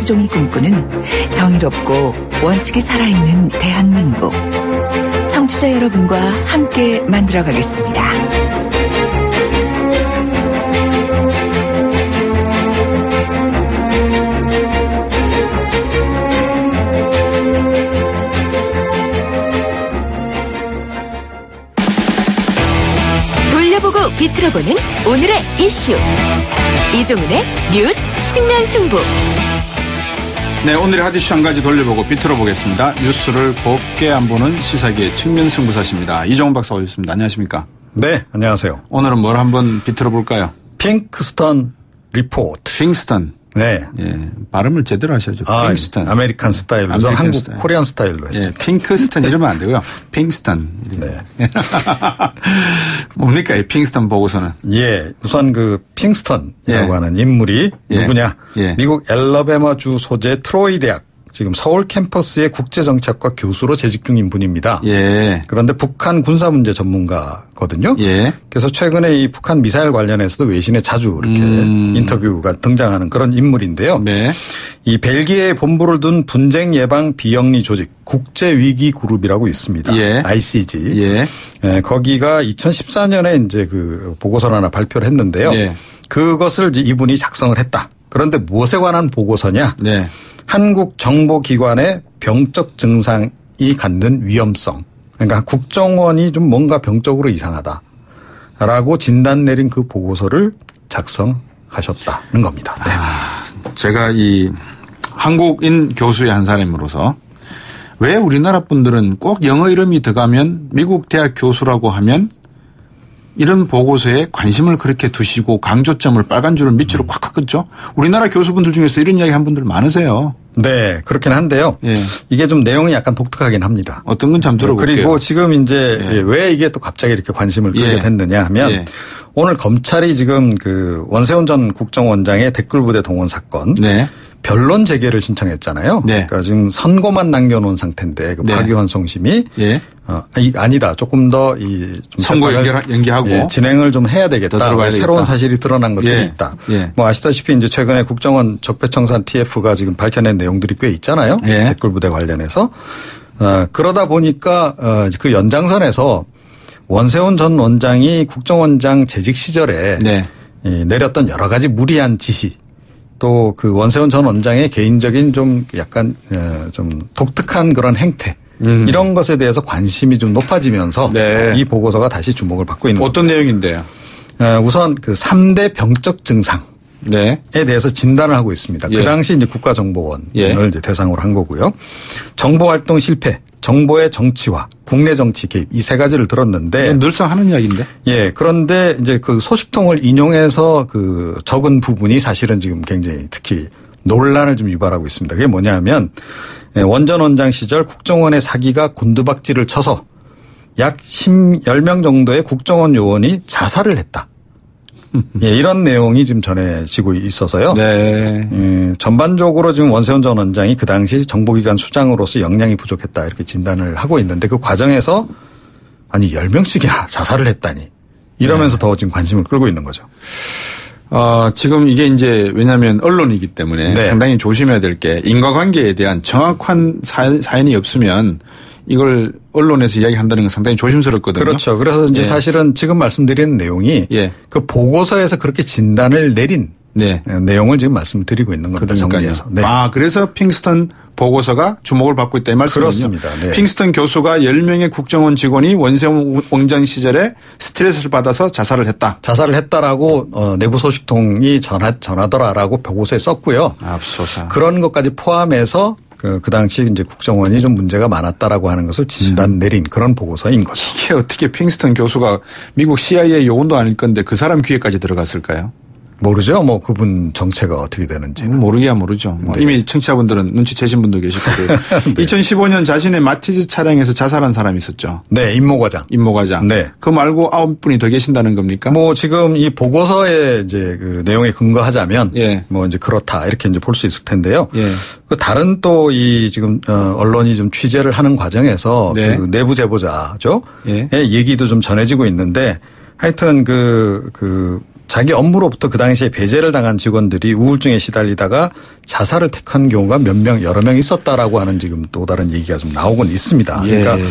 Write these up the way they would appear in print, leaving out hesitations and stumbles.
김수종이 꿈꾸는 정의롭고 원칙이 살아있는 대한민국. 청취자 여러분과 함께 만들어가겠습니다. 돌려보고 비틀어보는 오늘의 이슈. 이종훈의 뉴스 측면 승부. 네, 오늘의 핫이슈 한 가지 돌려보고 비틀어보겠습니다. 뉴스를 곱게 안 보는 시사계의 측면 승부사십니다. 이종훈 박사가 오셨습니다. 안녕하십니까? 네, 안녕하세요. 오늘은 뭘 한번 비틀어볼까요? 핑크스턴 리포트. 핑스턴. 네. 예, 발음을 제대로 하셔야죠. 핑스턴. 아메리칸 스타일로. 저는 한국 스타일. 코리안 스타일로 했습니다. 예, 핑크스턴 이러면 안 되고요. 핑스턴. 네. 뭡니까, 이 핑스턴 보고서는? 예, 우선 그 핑스턴이라고 하는 인물이 누구냐? 미국 엘러베마주 소재 트로이 대학 지금 서울 캠퍼스의 국제정책과 교수로 재직 중인 분입니다. 예. 그런데 북한 군사 문제 전문가거든요. 예. 그래서 최근에 이 북한 미사일 관련해서도 외신에 자주 이렇게 인터뷰가 등장하는 그런 인물인데요. 네. 이 벨기에에 본부를 둔 분쟁 예방 비영리 조직 국제위기그룹이라고 있습니다. 예. ICG. 예. 예, 거기가 2014년에 이제 그 보고서를 하나 발표를 했는데요. 예. 그것을 이제 이분이 작성을 했다. 그런데 무엇에 관한 보고서냐? 네. 한국 정보기관의 병적 증상이 갖는 위험성. 그러니까 국정원이 좀 뭔가 병적으로 이상하다라고 진단 내린 그 보고서를 작성하셨다는 겁니다. 네. 제가 이 한국인 교수의 한 사람으로서 왜 우리나라 분들은 꼭 영어 이름이 들어가면 미국 대학 교수라고 하면 이런 보고서에 관심을 그렇게 두시고 강조점을 빨간 줄을 밑으로 콱콱 긋죠. 우리나라 교수분들 중에서 이런 이야기 한 분들 많으세요. 네, 그렇긴 한데요. 예. 이게 좀 내용이 약간 독특하긴 합니다. 어떤 건 참 들어볼게요. 그리고 지금 이제 왜 이게 또 갑자기 이렇게 관심을 끌게 됐느냐 하면 오늘 검찰이 지금 그 원세훈 전 국정원장의 댓글부대 동원 사건 변론 재개를 신청했잖아요. 그러니까 지금 선고만 남겨놓은 상태인데 그 파기환 송심이 아니다. 조금 더 이 선고 연기하고 진행을 좀 해야 되겠다. 새로운 사실이 드러난 것들이 있다. 뭐 아시다시피 이제 최근에 국정원 적폐청산 TF가 지금 밝혀낸 내용들이 꽤 있잖아요. 댓글부대 관련해서 그러다 보니까 그 연장선에서 원세훈 전 원장이 국정원장 재직 시절에 내렸던 여러 가지 무리한 지시. 또 그 원세훈 전 원장의 개인적인 좀 약간 좀 독특한 그런 행태 이런 것에 대해서 관심이 좀 높아지면서 이 보고서가 다시 주목을 받고 있는 어떤 겁니다. 내용인데요? 우선 그 3대 병적 증상에 대해서 진단을 하고 있습니다. 그 당시 이제 국가정보원을 이제 대상으로 한 거고요. 정보활동 실패, 정보의 정치화, 국내 정치 개입 이 세 가지를 들었는데 늘상 하는 이야기인데. 예. 그런데 이제 그 소식통을 인용해서 그 적은 부분이 사실은 지금 굉장히 특히 논란을 좀 유발하고 있습니다. 그게 뭐냐면 원 전 원장 시절 국정원의 사기가 곤두박질을 쳐서 약 10명 정도의 국정원 요원이 자살을 했다. 이런 내용이 지금 전해지고 있어서요. 전반적으로 지금 원세훈 전 원장이 그 당시 정보기관 수장으로서 역량이 부족했다 이렇게 진단을 하고 있는데 그 과정에서 아니 10명씩이나 자살을 했다니 이러면서 더 지금 관심을 끌고 있는 거죠. 지금 이게 이제 왜냐하면 언론이기 때문에 상당히 조심해야 될 게 인과관계에 대한 정확한 사연이 없으면 이걸 언론에서 이야기한다는 건 상당히 조심스럽거든요. 그렇죠. 그래서 이제 사실은 지금 말씀드리는 내용이 그 보고서에서 그렇게 진단을 내린 내용을 지금 말씀드리고 있는 겁니다. 정리해서. 그래서 핑스턴 보고서가 주목을 받고 있다 이 말씀이군요. 그렇습니다. 핑스턴 교수가 10명의 국정원 직원이 원세훈 원장 시절에 스트레스를 받아서 자살을 했다. 자살을 했다라고 내부 소식통이 전하더라라고 보고서에 썼고요. 앞서서 그런 것까지 포함해서 그 당시 이제 국정원이 좀 문제가 많았다라고 하는 것을 진단 내린 그런 보고서인 거죠. 이게 어떻게 핑스턴 교수가 미국 CIA 요원도 아닐 건데 그 사람 귀에까지 들어갔을까요? 모르죠. 뭐 그분 정체가 어떻게 되는지는. 모르기야 모르죠. 이미 청취자분들은 눈치채신 분도 계실 거고요. 2015년 자신의 마티즈 차량에서 자살한 사람이 있었죠. 네. 임모과장. 그 말고 9분이 더 계신다는 겁니까? 뭐 지금 이 보고서에 이제 그 내용에 근거하자면 뭐 이제 그렇다 이렇게 이제 볼 수 있을 텐데요. 그 다른 또 이 지금 언론이 좀 취재를 하는 과정에서 그 내부 제보자죠. 얘기도 좀 전해지고 있는데 하여튼 그 자기 업무로부터 그 당시에 배제를 당한 직원들이 우울증에 시달리다가 자살을 택한 경우가 몇 명, 여러 명 있었다라고 하는 지금 또 다른 얘기가 좀 나오곤 있습니다. 예. 그러니까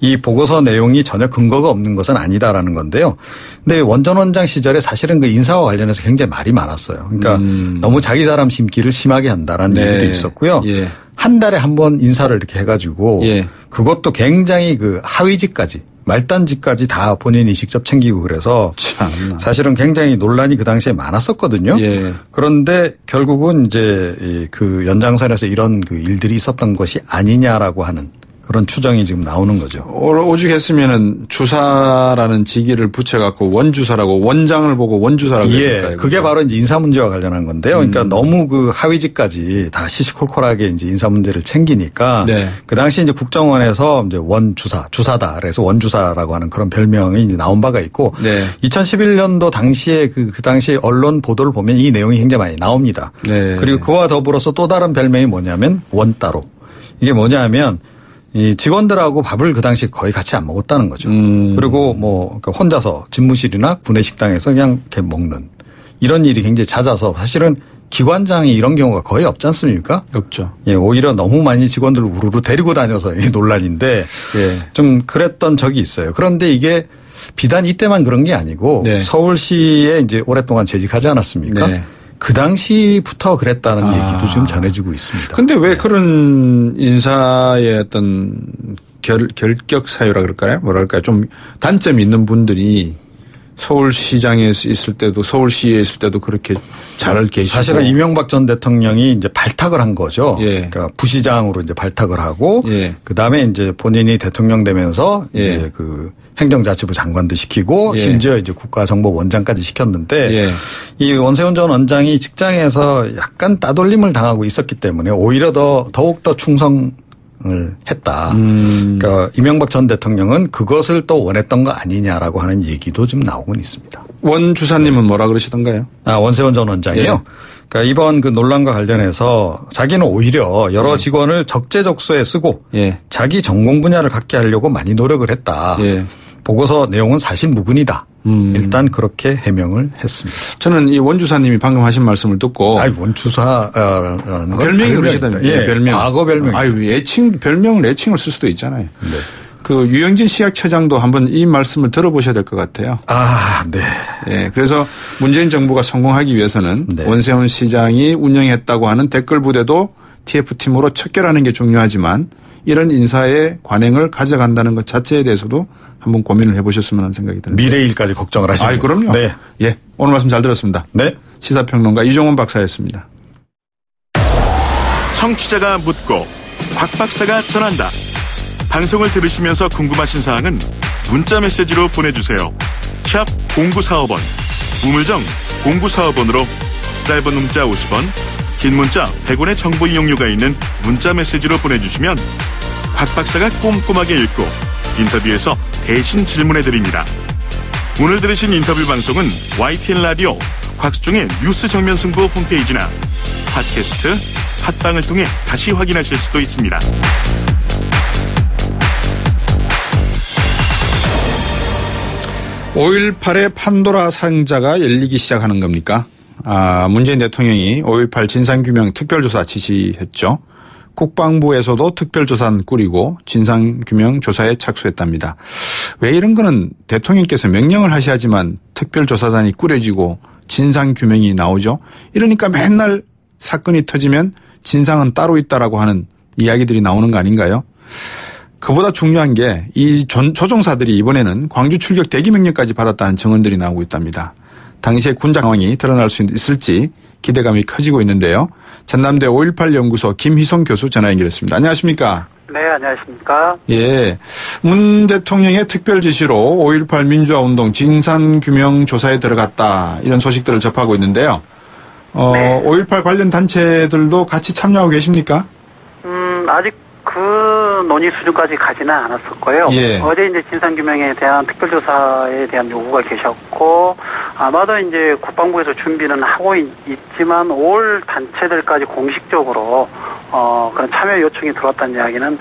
이 보고서 내용이 전혀 근거가 없는 것은 아니다라는 건데요. 근데 원 전 원장 시절에 사실은 그 인사와 관련해서 굉장히 말이 많았어요. 그러니까 너무 자기 사람 심기를 심하게 한다라는 네. 얘기도 있었고요. 예. 한 달에 한 번 인사를 이렇게 해가지고 예. 그것도 굉장히 그 하위직까지 말단직까지 다 본인이 직접 챙기고 그래서 참나. 사실은 굉장히 논란이 그 당시에 많았었거든요. 예. 그런데 결국은 이제 그 연장선에서 이런 그 일들이 있었던 것이 아니냐라고 하는 그런 추정이 지금 나오는 거죠. 오죽했으면은 주사라는 직위를 붙여갖고 원주사라고 원장을 보고 원주사라고 예, 그게 바로 이제 인사 문제와 관련한 건데요. 그러니까 너무 그 하위직까지 다 시시콜콜하게 이제 인사 문제를 챙기니까 네. 그 당시 이제 국정원에서 이제 주사다. 그래서 원주사라고 하는 그런 별명이 이제 나온 바가 있고 네. 2011년도 당시에 그 당시 언론 보도를 보면 이 내용이 굉장히 많이 나옵니다. 네. 그리고 그와 더불어서 또 다른 별명이 뭐냐면 원따로. 이게 뭐냐면 이 직원들하고 밥을 그 당시 거의 같이 안 먹었다는 거죠. 그리고 뭐 혼자서 집무실이나 구내식당에서 그냥 이렇게 먹는 이런 일이 굉장히 잦아서 사실은 기관장이 이런 경우가 거의 없지 않습니까? 없죠. 예, 오히려 너무 많이 직원들을 우르르 데리고 다녀서 이 논란인데 예. 좀 그랬던 적이 있어요. 그런데 이게 비단 이때만 그런 게 아니고 네. 서울시에 이제 오랫동안 재직하지 않았습니까? 네. 그 당시부터 그랬다는 얘기도 지금 전해지고 있습니다. 근데 왜 그런 인사의 어떤 결격 사유라 그럴까요? 뭐랄까요? 좀 단점이 있는 분들이 서울시장에 있을 때도 서울시에 있을 때도 그렇게 잘 계시고. 사실은 이명박 전 대통령이 이제 발탁을 한 거죠. 예. 그러니까 부시장으로 이제 발탁을 하고 예. 그다음에 이제 본인이 대통령 되면서 예. 이제 그 행정자치부 장관도 시키고 예. 심지어 이제 국가정보원장까지 시켰는데 예. 이 원세훈 전 원장이 직장에서 약간 따돌림을 당하고 있었기 때문에 오히려 더욱 더 충성을 했다. 그러니까 이명박 전 대통령은 그것을 또 원했던 거 아니냐라고 하는 얘기도 좀 나오곤 있습니다. 원 주사님은 뭐라 그러시던가요? 원세훈 전 원장이요. 예. 그러니까 이번 그 논란과 관련해서 자기는 오히려 여러 직원을 적재적소에 쓰고 예. 자기 전공 분야를 갖게 하려고 많이 노력을 했다. 예. 보고서 내용은 사실 무근이다. 일단 그렇게 해명을 했습니다. 저는 이 원 주사님이 방금 하신 말씀을 듣고. 원주사라는 건 별명이 그러시다면. 예, 별명. 과거 별명. 별명을 애칭을 쓸 수도 있잖아요. 네. 그 유영진 시학처장도 한번 이 말씀을 들어보셔야 될 것 같아요. 네. 예. 그래서 문재인 정부가 성공하기 위해서는 네. 원세훈 시장이 운영했다고 하는 댓글 부대도 TF팀으로 척결하는 게 중요하지만 이런 인사의 관행을 가져간다는 것 자체에 대해서도 한번 고민을 해보셨으면 하는 생각이 듭니다. 미래일까지 걱정을 하시는 그럼요. 네. 예. 오늘 말씀 잘 들었습니다. 네. 시사평론가 이종훈 박사였습니다. 청취자가 묻고 박 박사가 전한다. 방송을 들으시면서 궁금하신 사항은 문자 메시지로 보내주세요. 샵 0945번 우물정 0945번으로 짧은 문자 50원 긴 문자 100원의 정보 이용료가 있는 문자 메시지로 보내주시면 박 박사가 꼼꼼하게 읽고 인터뷰에서 대신 질문해드립니다. 오늘 들으신 인터뷰 방송은 YTN 라디오 곽수종의 뉴스 정면 승부 홈페이지나 팟캐스트 팟빵을 통해 다시 확인하실 수도 있습니다. (5.18) 판도라 상자가 열리기 시작하는 겁니까? 문재인 대통령이 5.18 진상규명 특별조사 지시했죠. 국방부에서도 특별조사는 꾸리고 진상규명 조사에 착수했답니다. 왜 이런 거는 대통령께서 명령을 하셔야지만 특별조사단이 꾸려지고 진상규명이 나오죠. 이러니까 맨날 사건이 터지면 진상은 따로 있다라고 하는 이야기들이 나오는 거 아닌가요? 그보다 중요한 게 이 조종사들이 이번에는 광주 출격 대기 명령까지 받았다는 증언들이 나오고 있답니다. 당시의 군장 상황이 드러날 수 있을지 기대감이 커지고 있는데요. 전남대 5.18 연구소 김희성 교수 전화 연결했습니다. 안녕하십니까? 네, 안녕하십니까? 예. 문 대통령의 특별 지시로 5.18 민주화운동 진상규명 조사에 들어갔다. 이런 소식들을 접하고 있는데요. 네. 5.18 관련 단체들도 같이 참여하고 계십니까? 아직 그 논의 수준까지 가지는 않았었고요. 예. 어제 이제 진상규명에 대한 특별조사에 대한 요구가 계셨고, 아마도 이제 국방부에서 준비는 하고 있지만 5월 단체들까지 공식적으로, 그런 참여 요청이 들어왔다는 이야기는,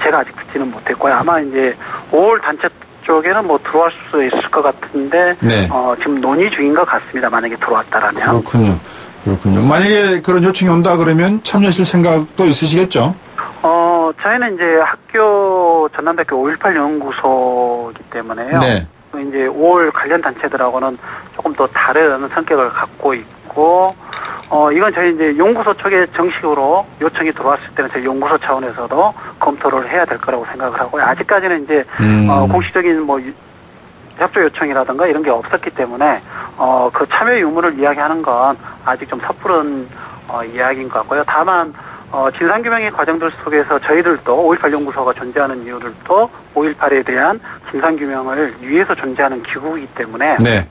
제가 아직 듣지는 못했고요. 아마 이제 5월 단체 쪽에는 뭐 들어갈 수 있을 것 같은데 네. 지금 논의 중인 것 같습니다. 만약에 들어왔다라면. 그렇군요. 만약에 그런 요청이 온다 그러면 참여하실 생각도 있으시겠죠? 저희는 이제 학교 전남대학교 5.18 연구소이기 때문에요. 네. 이제 5월 관련 단체들하고는 조금 더 다른 성격을 갖고 있고, 이건 저희 이제 연구소 쪽에 정식으로 요청이 들어왔을 때는 저희 연구소 차원에서도 검토를 해야 될 거라고 생각을 하고요. 아직까지는 이제, 공식적인 뭐, 협조 요청이라든가 이런 게 없었기 때문에, 그 참여 유무를 이야기하는 건 아직 좀 섣부른, 이야기인 것 같고요. 다만, 진상규명의 과정들 속에서 저희들도 5.18 연구소가 존재하는 이유들도 5.18에 대한 진상규명을 위해서 존재하는 기구이기 때문에, 네.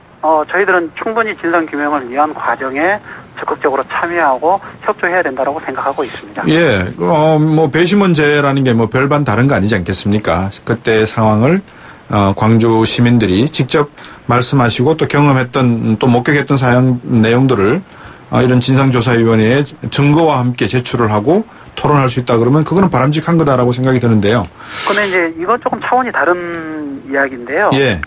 저희들은 충분히 진상규명을 위한 과정에 적극적으로 참여하고 협조해야 된다고 생각하고 있습니다. 예, 뭐 배심원제라는 게 뭐 별반 다른 거 아니지 않겠습니까? 그때 상황을 광주 시민들이 직접 말씀하시고 또 경험했던 또 목격했던 사양 내용들을 이런 진상조사위원회에 증거와 함께 제출을 하고 토론할 수 있다 그러면 그거는 바람직한 거다라고 생각이 드는데요. 근데 이제 이건 조금 차원이 다른 이야기인데요. 예.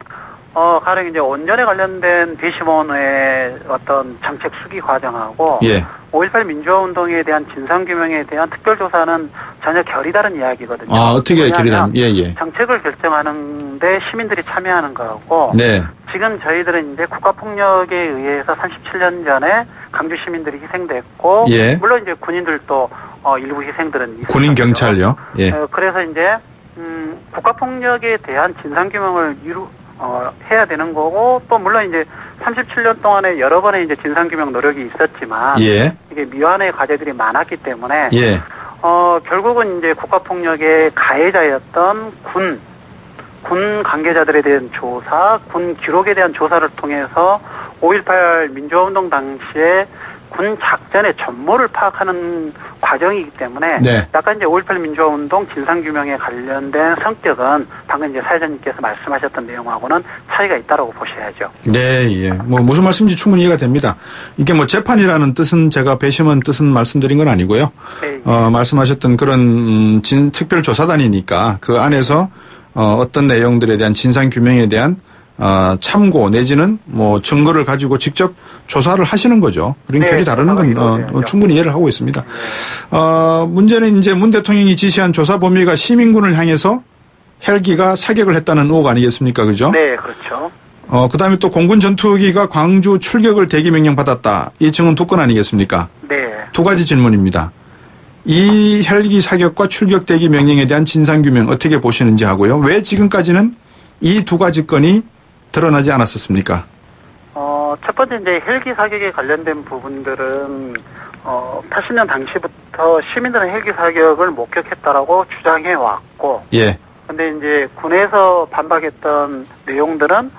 가령 이제 원전에 관련된 배심원의 어떤 정책 수기 과정하고 예. 5.18 민주화 운동에 대한 진상규명에 대한 특별조사는 전혀 결이 다른 이야기거든요. 어떻게 결이 다른? 예. 정책을 결정하는데 시민들이 참여하는 거고. 네. 지금 저희들은 이제 국가폭력에 의해서 37년 전에 강주 시민들이 희생됐고. 예. 물론 이제 군인들도 일부 희생들은 군인 경찰요. 예. 그래서 이제 국가폭력에 대한 진상규명을 해야 되는 거고, 또 물론 이제 37년 동안에 여러 번의 이제 진상규명 노력이 있었지만, 예. 이게 미완의 과제들이 많았기 때문에, 예. 결국은 이제 국가폭력의 가해자였던 군 관계자들에 대한 조사, 군 기록에 대한 조사를 통해서 5.18 민주화운동 당시에 군 작전의 전모를 파악하는 과정이기 때문에 네. 약간 이제 5.18 민주화운동 진상규명에 관련된 성격은 방금 이제 사회자님께서 말씀하셨던 내용하고는 차이가 있다라고 보셔야죠. 네, 예. 뭐 무슨 말씀인지 충분히 이해가 됩니다. 이게 뭐 재판이라는 뜻은 제가 배심원 뜻은 말씀드린 건 아니고요. 네. 말씀하셨던 그런 특별조사단이니까 그 안에서 어떤 내용들에 대한 진상규명에 대한 참고 내지는 뭐 증거를 가지고 직접 조사를 하시는 거죠. 그런 네, 결이 다르는 건 충분히 이해를 하고 있습니다. 문제는 이제 문 대통령이 지시한 조사 범위가 시민군을 향해서 헬기가 사격을 했다는 의혹 아니겠습니까? 그죠? 네, 그렇죠. 그다음에 또 공군 전투기가 광주 출격을 대기 명령 받았다. 이 증언 두 건 아니겠습니까? 네. 두 가지 질문입니다. 이 헬기 사격과 출격 대기 명령에 대한 진상규명 어떻게 보시는지 하고요. 왜 지금까지는 이 두 가지 건이 드러나지 않았었습니까? 첫 번째 이제 헬기 사격에 관련된 부분들은 80년 당시부터 시민들은 헬기 사격을 목격했다라고 주장해 왔고, 예. 근데 이제 군에서 반박했던 내용들은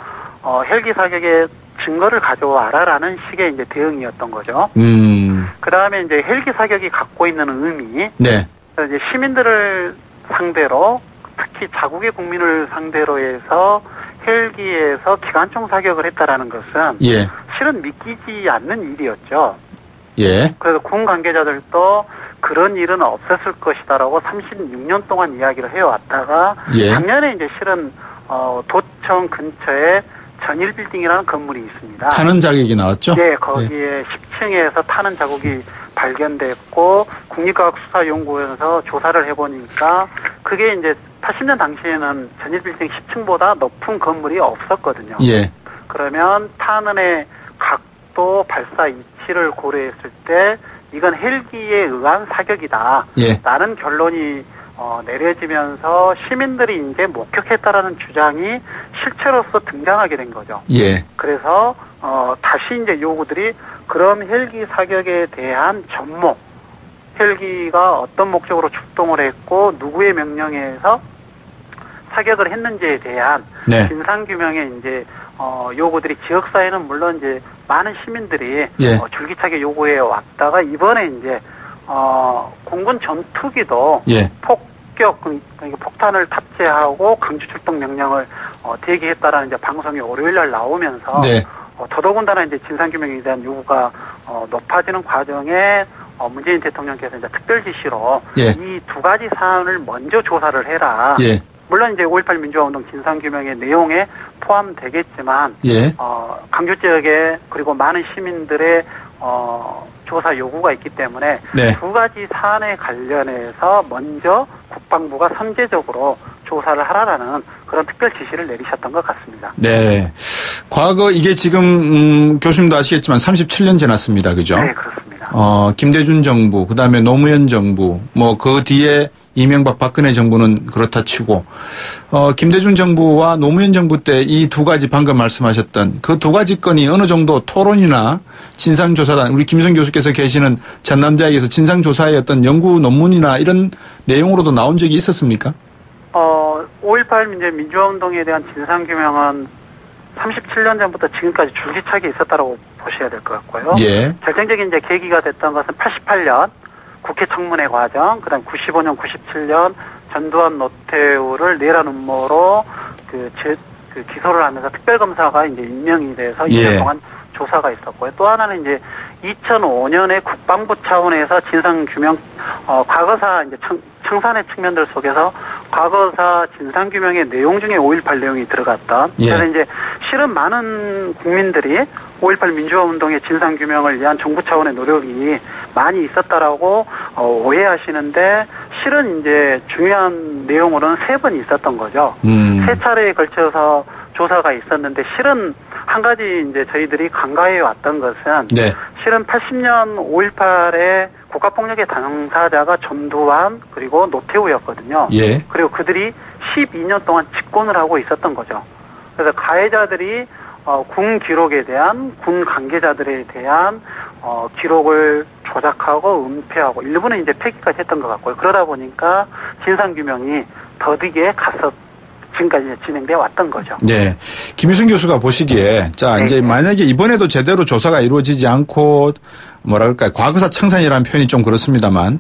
헬기 사격의 증거를 가져와라라는 식의 이제 대응이었던 거죠. 그 다음에 이제 헬기 사격이 갖고 있는 의미, 네. 이제 시민들을 상대로 특히 자국의 국민을 상대로 해서 헬기에서 기관총 사격을 했다라는 것은 예. 실은 믿기지 않는 일이었죠. 예. 그래서 군 관계자들도 그런 일은 없었을 것이다라고 36년 동안 이야기를 해왔다가 예. 작년에 이제 실은 도청 근처에 전일 빌딩이라는 건물이 있습니다. 타는 자격이 나왔죠? 네, 거기에 10층에서 타는 자국이 발견됐고 국립과학수사연구원에서 조사를 해보니까 그게 이제 80년 당시에는 전일 빌딩 10층보다 높은 건물이 없었거든요. 예. 그러면 타는의 각도, 발사 위치를 고려했을 때 이건 헬기에 의한 사격이다. 예. 라는 결론이 내려지면서 시민들이 이제 목격했다라는 주장이 실체로서 등장하게 된 거죠. 예. 그래서 다시 이제 요구들이 그럼 헬기 사격에 대한 전모, 헬기가 어떤 목적으로 출동을 했고 누구의 명령에서 사격을 했는지에 대한 네. 진상규명에 이제 요구들이 지역사회는 물론 이제 많은 시민들이 예. 줄기차게 요구해 왔다가 이번에 이제 공군 전투기도 예. 폭격 그러니까 폭탄을 탑재하고 강주 출동 명령을 대기했다라는 이제 방송이 월요일날 나오면서 네. 더더군다나 이제 진상규명에 대한 요구가 높아지는 과정에 문재인 대통령께서 이제 특별 지시로 예. 이 두 가지 사안을 먼저 조사를 해라. 예. 물론 이제 5.18 민주화운동 진상규명의 내용에 포함되겠지만, 예. 강주 지역에 그리고 많은 시민들의 조사 요구가 있기 때문에 네. 두 가지 사안에 관련해서 먼저 국방부가 선제적으로 조사를 하라라는 그런 특별 지시를 내리셨던 것 같습니다. 네. 과거 이게 지금 교수님도 아시겠지만 37년 지났습니다. 그죠? 네, 그렇습니다. 김대중 정부, 그다음에 노무현 정부, 뭐 그 뒤에 이명박 박근혜 정부는 그렇다 치고 김대중 정부와 노무현 정부 때 이 두 가지 방금 말씀하셨던 그 두 가지 건이 어느 정도 토론이나 진상조사단, 우리 김유선 교수께서 계시는 전남대학에서 진상조사의 어떤 연구 논문이나 이런 내용으로도 나온 적이 있었습니까? 5.18 민주화운동에 대한 진상규명은 37년 전부터 지금까지 줄기차게 있었다고 보셔야 될 것 같고요. 예. 결정적인 이제 계기가 됐던 것은 88년 국회 청문회 과정, 그다음 95년, 97년 전두환 노태우를 내란 음모로 기소를 하면서 특별검사가 이제 임명이 돼서 2년 동안 조사가 있었고요. 또 하나는 이제 2005년에 국방부 차원에서 진상규명, 과거사 이제 청산의 측면들 속에서 과거사 진상규명의 내용 중에 5.18 내용이 들어갔던. 그래서 이제 실은 많은 국민들이 5.18 민주화운동의 진상규명을 위한 정부 차원의 노력이 많이 있었다라고 오해하시는데 실은 이제 중요한 내용으로는 3번 있었던 거죠. 3차례에 걸쳐서 조사가 있었는데 실은 한 가지 이제 저희들이 간과해 왔던 것은 실은 80년 5.18의 국가폭력의 당사자가 전두환 그리고 노태우였거든요. 그리고 그들이 12년 동안 집권을 하고 있었던 거죠. 그래서 가해자들이 군 기록에 대한 군 관계자들에 대한 기록을 조작하고 은폐하고 일부는 이제 폐기까지 했던 것 같고요. 그러다 보니까 진상규명이 더디게 지금까지 진행되어 왔던 거죠. 네. 김유선 교수가 보시기에, 자, 이제 만약에 이번에도 제대로 조사가 이루어지지 않고, 뭐랄까요, 과거사 청산이라는 표현이 좀 그렇습니다만,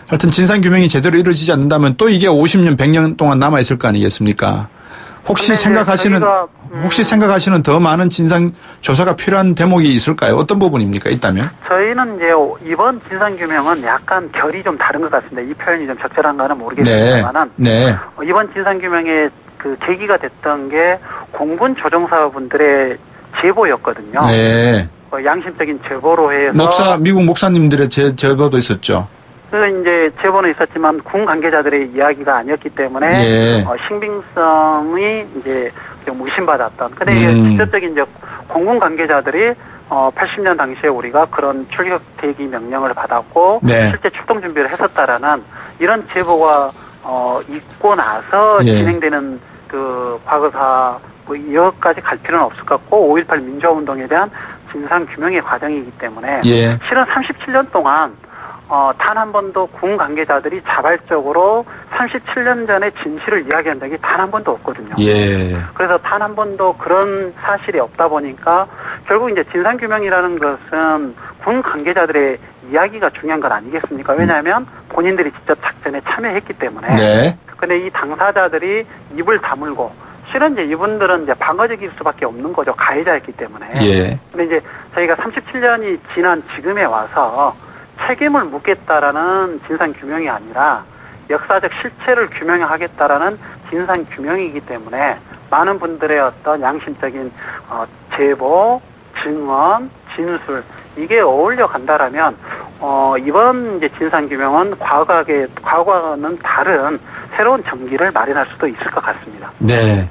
하여튼 진상규명이 제대로 이루어지지 않는다면 또 이게 50년, 100년 동안 남아있을 거 아니겠습니까? 혹시 생각하시는 더 많은 진상 조사가 필요한 대목이 있을까요? 어떤 부분입니까? 있다면? 저희는 이제 이번 진상규명은 약간 결이 좀 다른 것 같습니다. 이 표현이 좀 적절한가는 모르겠습니다만은 이번 진상규명의 그 계기가 됐던 게 공군 조종사분들의 제보였거든요. 양심적인 제보로 해서 미국 목사님들의 제보도 있었죠. 그 이제 제보는 있었지만 군 관계자들의 이야기가 아니었기 때문에 신빙성이 이제 좀 의심받았던. 근데 이게 직접적인 이제 공군 관계자들이 80년 당시에 우리가 그런 출격 대기 명령을 받았고 실제 출동 준비를 했었다라는 이런 제보가 있고 나서 진행되는 그 과거사 뭐 여기까지 갈 필요는 없을 것 같고 5.18 민주화운동에 대한 진상규명의 과정이기 때문에 실은 37년 동안 단 한 번도 군 관계자들이 자발적으로 37년 전에 진실을 이야기한 적이 단 한 번도 없거든요. 그래서 단 한 번도 그런 사실이 없다 보니까 결국 이제 진상규명이라는 것은 군 관계자들의 이야기가 중요한 건 아니겠습니까? 왜냐하면 본인들이 직접 작전에 참여했기 때문에. 근데 이 당사자들이 입을 다물고 실은 이제 이분들은 이제 방어적일 수밖에 없는 거죠. 가해자였기 때문에. 근데 이제 저희가 37년이 지난 지금에 와서 책임을 묻겠다라는 진상규명이 아니라 역사적 실체를 규명하겠다라는 진상규명이기 때문에 많은 분들의 어떤 양심적인 제보, 증언, 진술 이게 어울려 간다라면 이번 이제 진상규명은 과거와는 다른 새로운 전기를 마련할 수도 있을 것 같습니다. 네.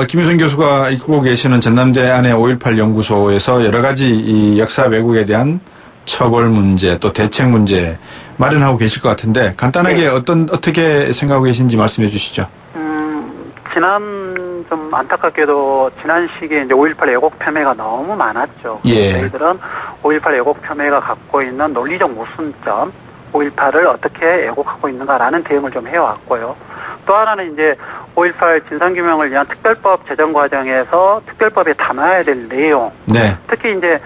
김유선 교수가 이끌고 계시는 전남대 안에 5.18 연구소에서 여러 가지 이 역사 왜곡에 대한 처벌 문제 또 대책 문제 마련하고 계실 것 같은데 간단하게 어떻게 생각하고 계신지 말씀해 주시죠. 좀 안타깝게도 지난 시기에 이제 5.18 왜곡 폄훼가 너무 많았죠. 저희들은 5.18 왜곡 폄훼가 갖고 있는 논리적 모순점 5.18을 어떻게 왜곡하고 있는가라는 대응을 좀 해왔고요. 또 하나는 이제 5.18 진상규명을 위한 특별법 제정 과정에서 특별법에 담아야 될 내용. 특히 이제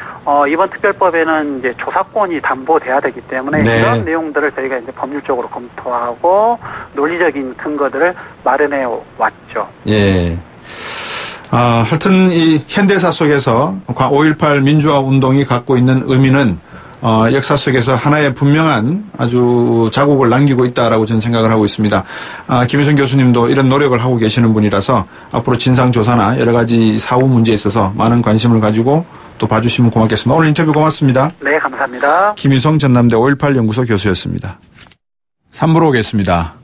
이번 특별법에는 이제 조사권이 담보돼야 되기 때문에 이런 내용들을 저희가 이제 법률적으로 검토하고 논리적인 근거들을 마련해 왔죠. 하여튼 이 현대사 속에서 5.18 민주화 운동이 갖고 있는 의미는 역사 속에서 하나의 분명한 아주 자국을 남기고 있다라고 저는 생각을 하고 있습니다. 김희성 교수님도 이런 노력을 하고 계시는 분이라서 앞으로 진상조사나 여러 가지 사후 문제에 있어서 많은 관심을 가지고 또 봐주시면 고맙겠습니다. 오늘 인터뷰 고맙습니다. 네, 감사합니다. 김희성 전남대 5.18 연구소 교수였습니다. 3부로 오겠습니다.